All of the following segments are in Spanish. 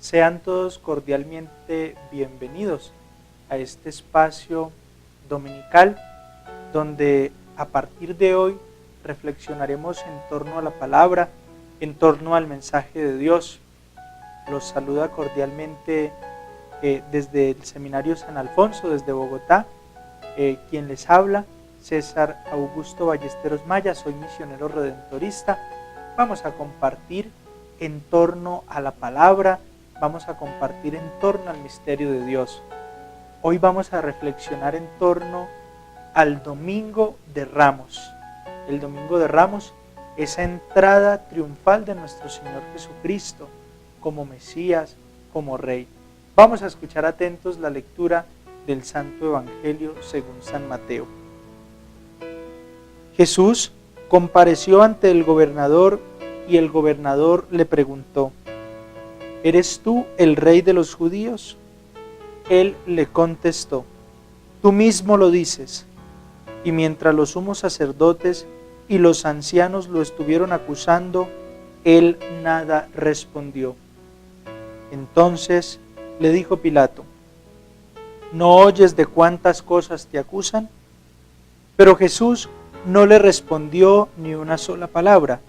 Sean todos cordialmente bienvenidos a este espacio dominical donde a partir de hoy reflexionaremos en torno a la palabra, en torno al mensaje de Dios. Los saluda cordialmente desde el Seminario San Alfonso, desde Bogotá, quien les habla, César Augusto Ballesteros Maya, soy misionero redentorista. Vamos a compartir en torno a la palabra, vamos a compartir en torno al misterio de Dios. Hoy vamos a reflexionar en torno al Domingo de Ramos. El Domingo de Ramos, esa entrada triunfal de nuestro Señor Jesucristo como Mesías, como Rey. Vamos a escuchar atentos la lectura del Santo Evangelio según San Mateo. Jesús compareció ante el gobernador y el gobernador le preguntó: ¿Eres tú el rey de los judíos? Él le contestó: Tú mismo lo dices. Y mientras los sumos sacerdotes y los ancianos lo estuvieron acusando, él nada respondió. Entonces le dijo Pilato: ¿No oyes de cuántas cosas te acusan? Pero Jesús no le respondió ni una sola palabra,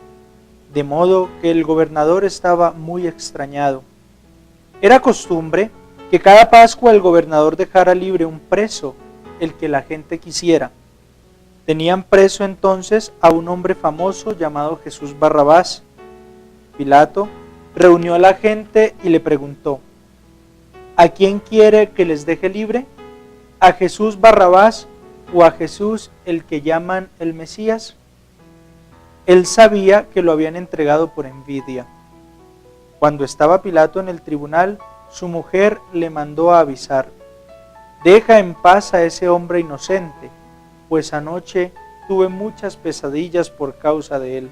de modo que el gobernador estaba muy extrañado. Era costumbre que cada Pascua el gobernador dejara libre un preso, el que la gente quisiera. Tenían preso entonces a un hombre famoso llamado Jesús Barrabás. Pilato reunió a la gente y le preguntó: ¿A quién quiere que les deje libre? ¿A Jesús Barrabás o a Jesús el que llaman el Mesías? Él sabía que lo habían entregado por envidia. Cuando estaba Pilato en el tribunal, su mujer le mandó a avisar: Deja en paz a ese hombre inocente, pues anoche tuve muchas pesadillas por causa de él.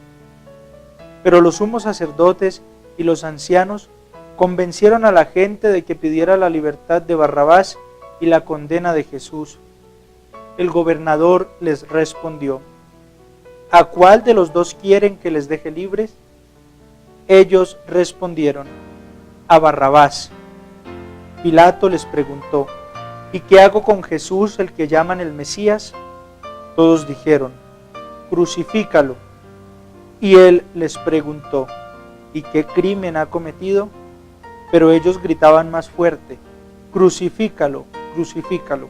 Pero los sumos sacerdotes y los ancianos convencieron a la gente de que pidiera la libertad de Barrabás y la condena de Jesús. El gobernador les respondió: ¿A cuál de los dos quieren que les deje libres? Ellos respondieron: a Barrabás. Pilato les preguntó: ¿Y qué hago con Jesús, el que llaman el Mesías? Todos dijeron: crucifícalo. Y él les preguntó: ¿y qué crimen ha cometido? Pero ellos gritaban más fuerte: crucifícalo, crucifícalo.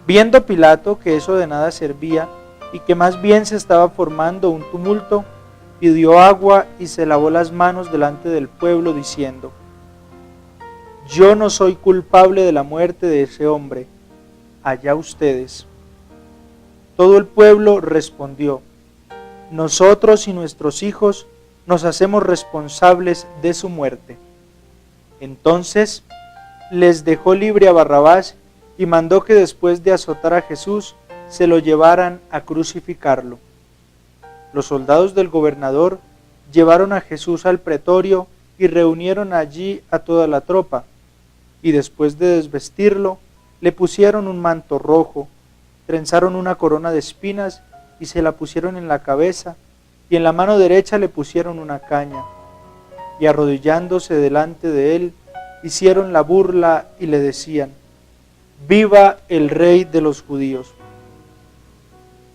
Viendo Pilato que eso de nada servía y que más bien se estaba formando un tumulto, pidió agua y se lavó las manos delante del pueblo diciendo: Yo no soy culpable de la muerte de ese hombre, allá ustedes. Todo el pueblo respondió: Nosotros y nuestros hijos nos hacemos responsables de su muerte. Entonces les dejó libre a Barrabás y mandó que después de azotar a Jesús se lo llevaran a crucificarlo. Los soldados del gobernador llevaron a Jesús al pretorio y reunieron allí a toda la tropa, y después de desvestirlo, le pusieron un manto rojo, trenzaron una corona de espinas y se la pusieron en la cabeza, y en la mano derecha le pusieron una caña, y arrodillándose delante de él, hicieron la burla y le decían: ¡Viva el Rey de los judíos!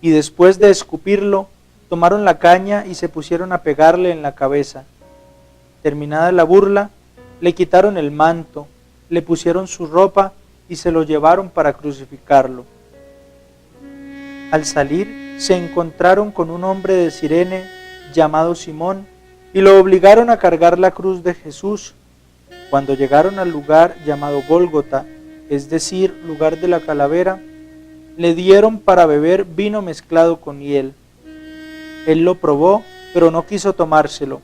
Y después de escupirlo, tomaron la caña y se pusieron a pegarle en la cabeza. Terminada la burla, le quitaron el manto, le pusieron su ropa y se lo llevaron para crucificarlo. Al salir, se encontraron con un hombre de Cirene llamado Simón y lo obligaron a cargar la cruz de Jesús. Cuando llegaron al lugar llamado Gólgota, es decir, lugar de la calavera, le dieron para beber vino mezclado con hiel. Él lo probó, pero no quiso tomárselo.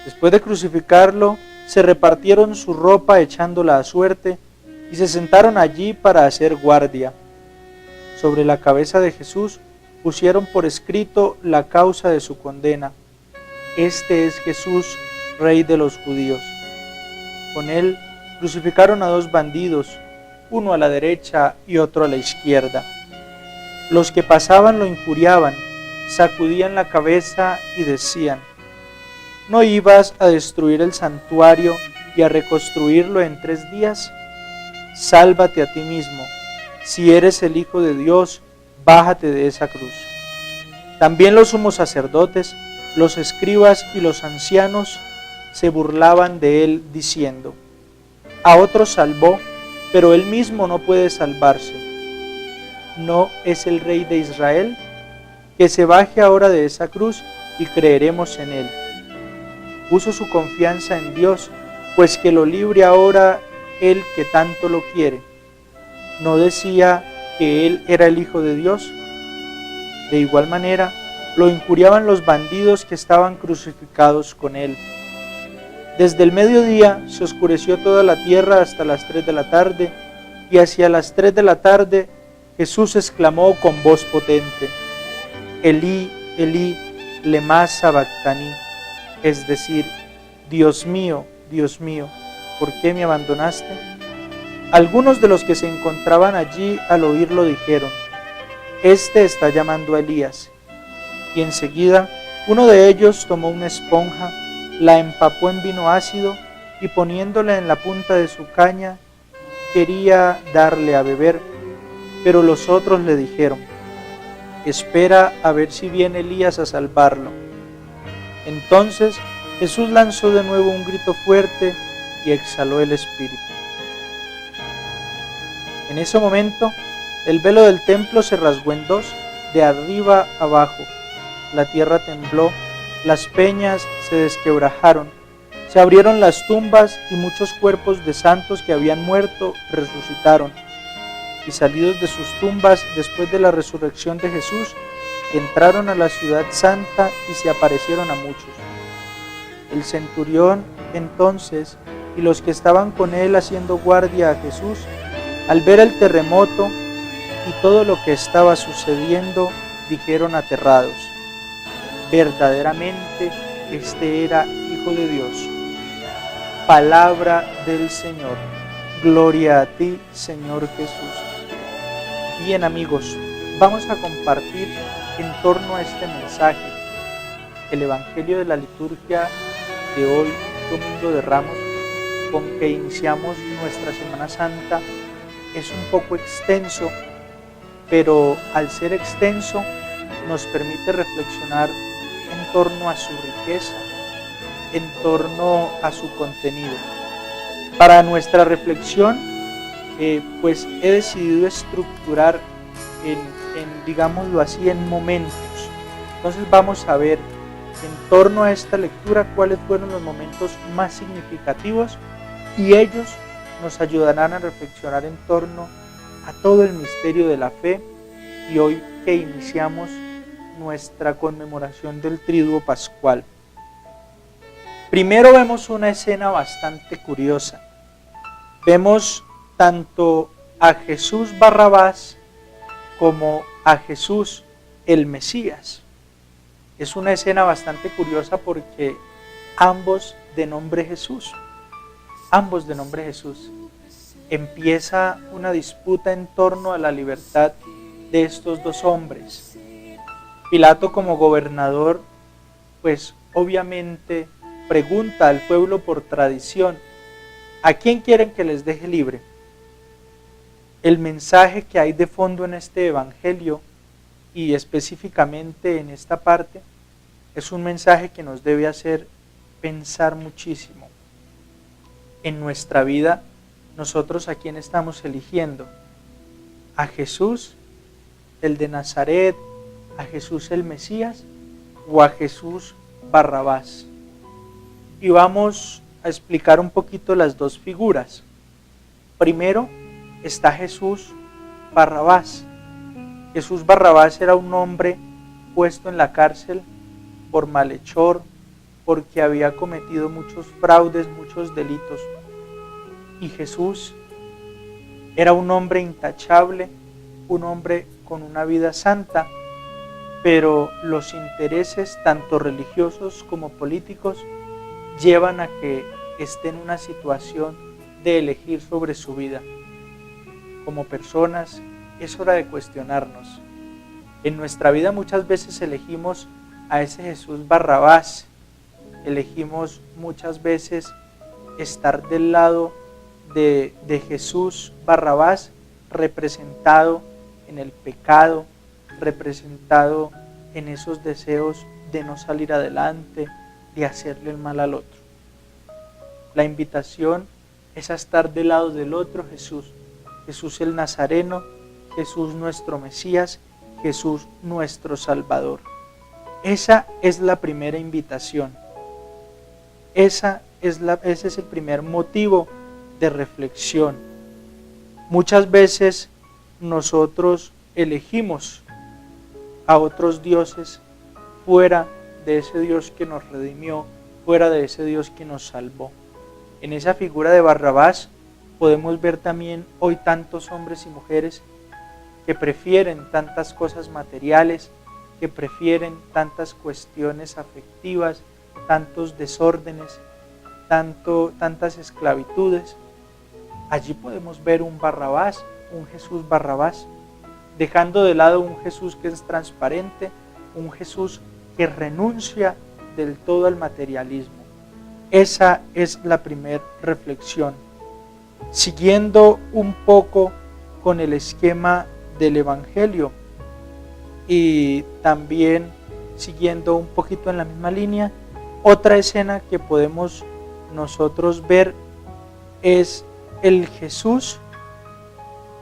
Después de crucificarlo, se repartieron su ropa echándola a suerte y se sentaron allí para hacer guardia. Sobre la cabeza de Jesús pusieron por escrito la causa de su condena: Este es Jesús, Rey de los judíos. Con él crucificaron a dos bandidos, uno a la derecha y otro a la izquierda. Los que pasaban lo injuriaban, sacudían la cabeza y decían: ¿no ibas a destruir el santuario y a reconstruirlo en 3 días? Sálvate a ti mismo. Si eres el Hijo de Dios, bájate de esa cruz. También los sumos sacerdotes, los escribas y los ancianos se burlaban de él diciendo: a otros salvó, pero él mismo no puede salvarse. ¿No es el Rey de Israel? Que se baje ahora de esa cruz y creeremos en él. Puso su confianza en Dios, pues que lo libre ahora él que tanto lo quiere. ¿No decía que él era el Hijo de Dios? De igual manera, lo injuriaban los bandidos que estaban crucificados con él. Desde el mediodía se oscureció toda la tierra hasta las 3 de la tarde, y hacia las 3 de la tarde Jesús exclamó con voz potente: Elí, Elí, lema sabactani, es decir, Dios mío, ¿por qué me abandonaste? Algunos de los que se encontraban allí al oírlo dijeron: este está llamando a Elías. Y enseguida uno de ellos tomó una esponja, la empapó en vino ácido y poniéndola en la punta de su caña quería darle a beber, pero los otros le dijeron: espera a ver si viene Elías a salvarlo. Entonces Jesús lanzó de nuevo un grito fuerte y exhaló el espíritu. En ese momento el velo del templo se rasgó en 2, de arriba abajo. La tierra tembló, las peñas se desquebrajaron, se abrieron las tumbas y muchos cuerpos de santos que habían muerto resucitaron. Y salidos de sus tumbas después de la resurrección de Jesús, entraron a la ciudad santa y se aparecieron a muchos. El centurión entonces y los que estaban con él haciendo guardia a Jesús, al ver el terremoto y todo lo que estaba sucediendo, dijeron aterrados: verdaderamente este era Hijo de Dios. Palabra del Señor. Gloria a ti, Señor Jesús. Bien, amigos, vamos a compartir en torno a este mensaje. El Evangelio de la liturgia de hoy, Domingo de Ramos, con que iniciamos nuestra Semana Santa, es un poco extenso, pero al ser extenso nos permite reflexionar en torno a su riqueza, en torno a su contenido. Para nuestra reflexión, pues he decidido estructurar digámoslo así, en momentos. Entonces vamos a ver en torno a esta lectura cuáles fueron los momentos más significativos, y ellos nos ayudarán a reflexionar en torno a todo el misterio de la fe, y hoy que iniciamos nuestra conmemoración del Triduo Pascual. Primero vemos una escena bastante curiosa. Vemos tanto a Jesús Barrabás como a Jesús el Mesías. Es una escena bastante curiosa porque ambos de nombre Jesús. Empieza una disputa en torno a la libertad de estos dos hombres. Pilato, como gobernador, pues obviamente pregunta al pueblo por tradición: ¿a quién quieren que les deje libre? El mensaje que hay de fondo en este evangelio, y específicamente en esta parte, es un mensaje que nos debe hacer pensar muchísimo. En nuestra vida, nosotros ¿a quién estamos eligiendo? ¿A Jesús, el de Nazaret, a Jesús el Mesías, o a Jesús Barrabás? Y vamos a explicar un poquito las dos figuras. Primero está Jesús Barrabás. Jesús Barrabás era un hombre puesto en la cárcel por malhechor, porque había cometido muchos fraudes, muchos delitos. Y Jesús era un hombre intachable, un hombre con una vida santa, pero los intereses, tanto religiosos como políticos, llevan a que esté en una situación de elegir sobre su vida. Como personas, es hora de cuestionarnos. En nuestra vida muchas veces elegimos a ese Jesús Barrabás, elegimos muchas veces estar del lado de Jesús Barrabás, representado en el pecado, representado en esos deseos de no salir adelante, de hacerle el mal al otro. La invitación es a estar del lado del otro Jesús, Jesús el Nazareno, Jesús nuestro Mesías, Jesús nuestro Salvador. Esa es la primera invitación. Ese es el primer motivo de reflexión. Muchas veces nosotros elegimos a otros dioses fuera de ese Dios que nos redimió, fuera de ese Dios que nos salvó. En esa figura de Barrabás podemos ver también hoy tantos hombres y mujeres que prefieren tantas cosas materiales, que prefieren tantas cuestiones afectivas, tantos desórdenes, tantas esclavitudes. Allí podemos ver un Barrabás, un Jesús Barrabás, dejando de lado un Jesús que es transparente, un Jesús que renuncia del todo al materialismo. Esa es la primera reflexión. Siguiendo un poco con el esquema del Evangelio y también siguiendo un poquito en la misma línea, otra escena que podemos nosotros ver es el Jesús,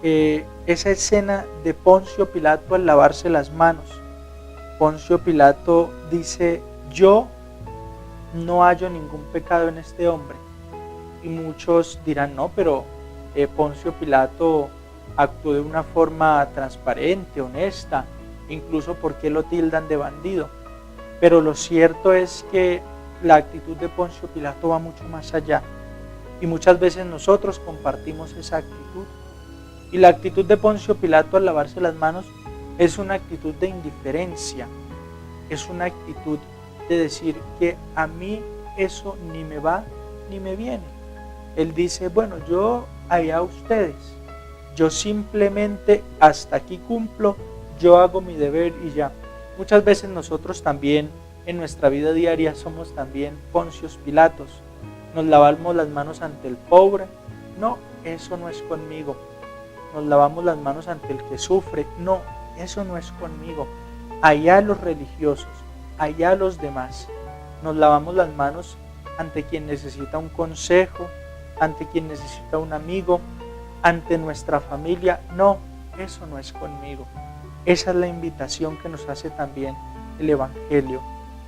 esa escena de Poncio Pilato al lavarse las manos. Poncio Pilato dice: yo no hallo ningún pecado en este hombre. Y muchos dirán: no, pero Poncio Pilato actuó de una forma transparente, honesta, incluso porque lo tildan de bandido. Pero lo cierto es que la actitud de Poncio Pilato va mucho más allá. Y muchas veces nosotros compartimos esa actitud. Y la actitud de Poncio Pilato al lavarse las manos es una actitud de indiferencia. Es una actitud de decir que a mí eso ni me va ni me viene. Él dice: bueno, yo allá ustedes, yo simplemente hasta aquí cumplo, yo hago mi deber y ya. Muchas veces nosotros también en nuestra vida diaria somos también Poncios Pilatos. Nos lavamos las manos ante el pobre: no, eso no es conmigo. Nos lavamos las manos ante el que sufre: no, eso no es conmigo. Allá los religiosos, allá los demás. Nos lavamos las manos ante quien necesita un consejo, ante quien necesita un amigo, ante nuestra familia. No, eso no es conmigo. Esa es la invitación que nos hace también el Evangelio,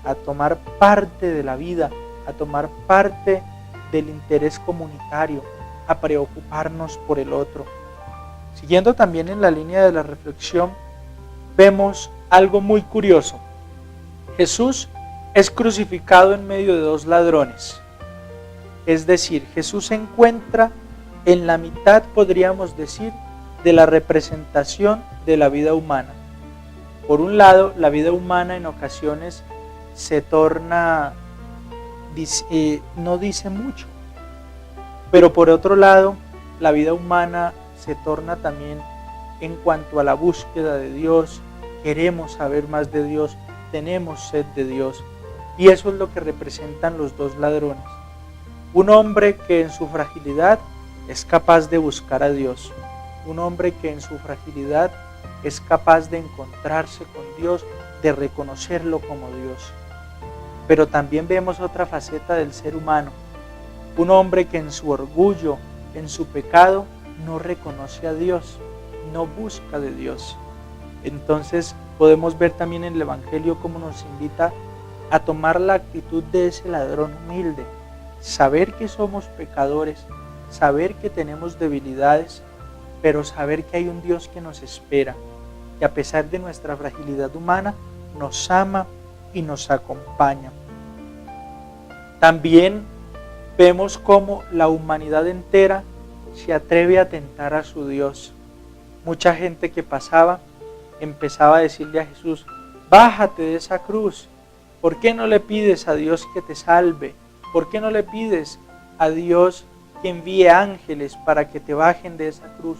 a tomar parte de la vida, a tomar parte del interés comunitario, a preocuparnos por el otro. Siguiendo también en la línea de la reflexión, vemos algo muy curioso. Jesús es crucificado en medio de dos ladrones. Es decir, Jesús se encuentra en la mitad, podríamos decir, de la representación de la vida humana. Por un lado, la vida humana en ocasiones se torna, no dice mucho, pero por otro lado, la vida humana se torna también en cuanto a la búsqueda de Dios. Queremos saber más de Dios, tenemos sed de Dios, y eso es lo que representan los dos ladrones. Un hombre que en su fragilidad es capaz de buscar a Dios, un hombre que en su fragilidad es capaz de encontrarse con Dios, de reconocerlo como Dios. Pero también vemos otra faceta del ser humano, un hombre que en su orgullo, en su pecado, no reconoce a Dios, no busca de Dios. Entonces podemos ver también en el Evangelio cómo nos invita a tomar la actitud de ese ladrón humilde, saber que somos pecadores, saber que tenemos debilidades, pero saber que hay un Dios que nos espera, que a pesar de nuestra fragilidad humana, nos ama y nos acompaña. También vemos cómo la humanidad entera se atreve a tentar a su Dios. Mucha gente que pasaba empezaba a decirle a Jesús: bájate de esa cruz. ¿Por qué no le pides a Dios que te salve? ¿Por qué no le pides a Dios que envíe ángeles para que te bajen de esa cruz?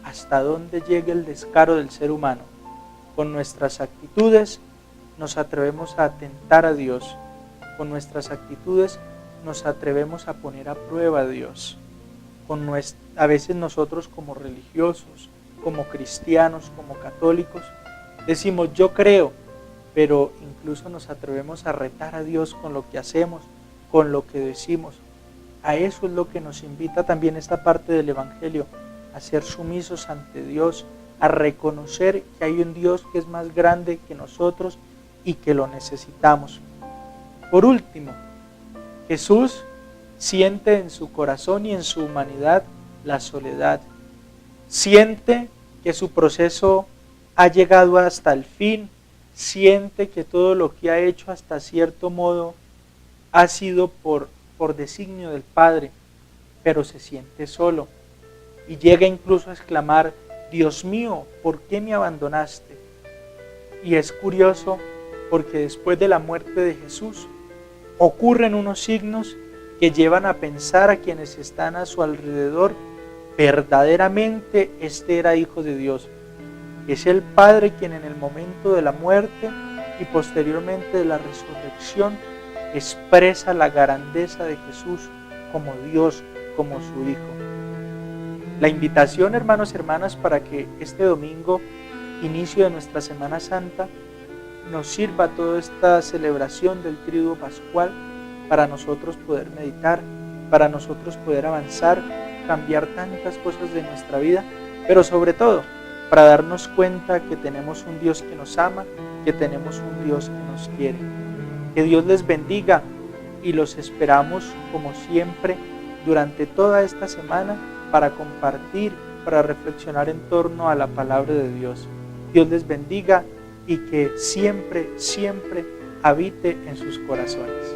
¿Hasta dónde llega el descaro del ser humano? Con nuestras actitudes nos atrevemos a tentar a Dios. Con nuestras actitudes nos atrevemos a poner a prueba a Dios. A veces nosotros como religiosos, como cristianos, como católicos, decimos yo creo, pero incluso nos atrevemos a retar a Dios con lo que hacemos, con lo que decimos. A eso es lo que nos invita también esta parte del Evangelio, a ser sumisos ante Dios, a reconocer que hay un Dios que es más grande que nosotros y que lo necesitamos. Por último, Jesús siente en su corazón y en su humanidad la soledad. Siente que su proceso ha llegado hasta el fin. Siente que todo lo que ha hecho hasta cierto modo ha sido por designio del Padre, pero se siente solo y llega incluso a exclamar: Dios mío, ¿por qué me abandonaste? Y es curioso porque después de la muerte de Jesús ocurren unos signos que llevan a pensar a quienes están a su alrededor: verdaderamente este era Hijo de Dios. Es el Padre quien en el momento de la muerte y posteriormente de la resurrección expresa la grandeza de Jesús como Dios, como su Hijo. La invitación, hermanos y hermanas, para que este domingo, inicio de nuestra Semana Santa, nos sirva toda esta celebración del Tríduo Pascual para nosotros poder meditar, para nosotros poder avanzar, cambiar tantas cosas de nuestra vida, pero sobre todo para darnos cuenta que tenemos un Dios que nos ama, que tenemos un Dios que nos quiere. Que Dios les bendiga y los esperamos como siempre durante toda esta semana para compartir, para reflexionar en torno a la palabra de Dios. Dios les bendiga y que siempre, siempre habite en sus corazones.